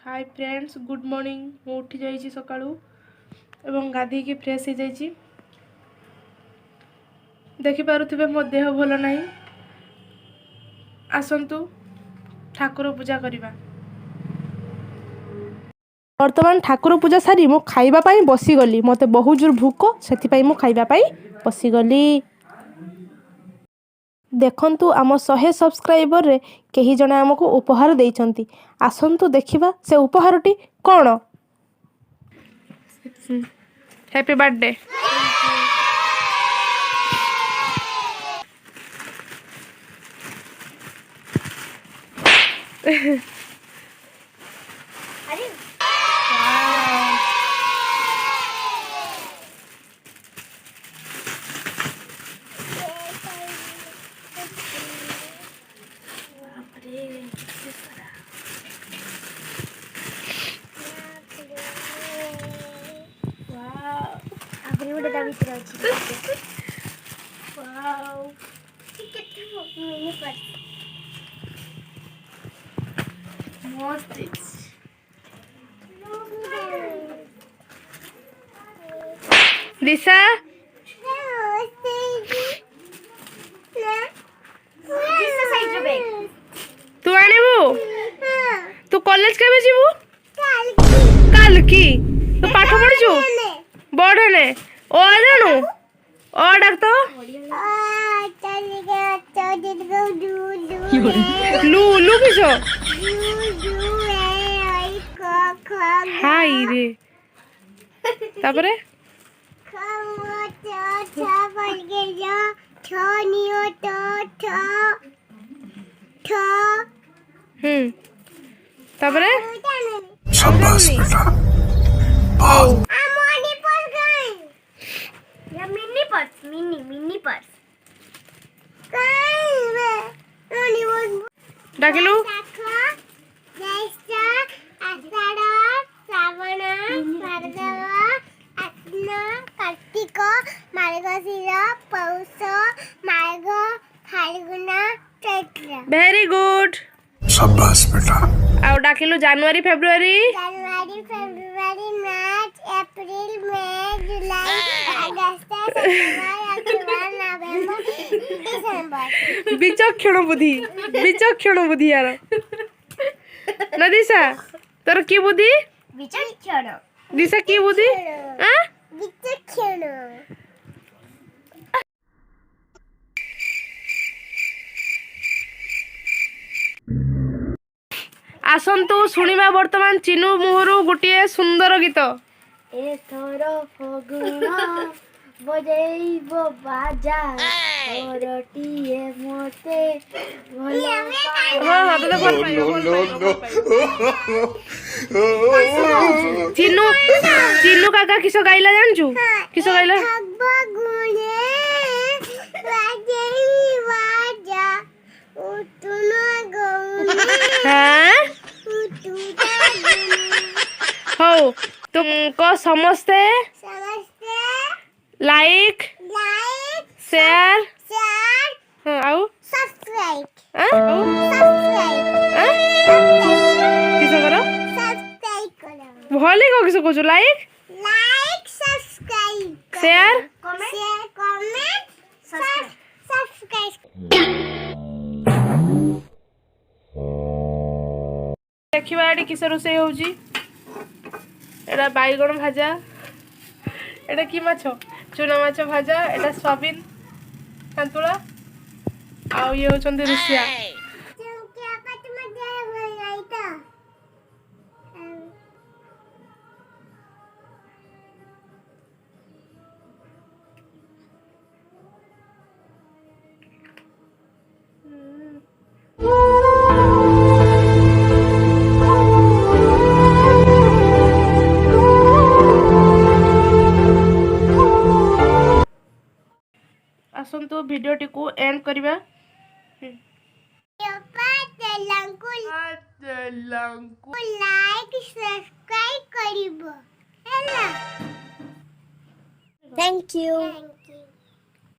Hi friends good morning मु उठी जाइए सका एवं गाधी की फ्रेश हो जाइए देखिपे मो देह भल ना आसतु ठाकुर पूजा करवा। वर्तमान ठाकुर पूजा सारी मु खाइबा बसीगली मते बहुत जोर भूक से मु खाइबा बसीगली। देखंतु आम 100 सब्सक्राइबर रे कहीं जने आमको उपहार देइचंती आसंतु देखिबा से उपहारटी कौन। Happy birthday. दिशा तू आनिबू तू कॉलेज केबे जीवू काल की तू पाठ पढ़छु बड़ने ओ जानू ओ डाक तो लू लू किसो हाय रे तापरे तापरे शाबाश बेटा मिनी पर्स डाकिलु कार्तिक मार्गशीर पौष माघ फाल्गुन चैत्र। वेरी गुड शाबाश बेटा आउ डाकिलु जनवरी फेब्रुआरी मार्च अप्रैल मई जुलाई अगस्त सितंबर अक्टूबर नवंबर दिसंबर। विचक्षण बुद्धि यार नदीसा तोर की बुद्धि विचक्षण दिशा की बुद्धि विचक्षण। आसंतु शुणिबा वर्तमान चिनू मुहरु गोटे सुंदर गीत एथर फगुण बजेइब बाजा औरटिए मोते भल हाँ तो भल चिनू चिनू काका किसो गाइला जानछु किसो गाइला फगुणे बजेइब बाजा उतुना गौने हाँ हो तुमको समझते लाइक शेयर आउ सब्सक्राइब किसो करो सब्सक्राइब करो भले को किसो कहछु like subscribe share comment subscribe. देखिबा एडी किसो रोसे होउची एटा बाईगण भाजा एटा की माछ चूना माछ भाजा एटा सोयाबीन संतुला आ ये होचंदी रुसिया। आसंतु वीडियोटी को एंड करिबा लाइक सब्सक्राइब करिबो हैला। Thank you.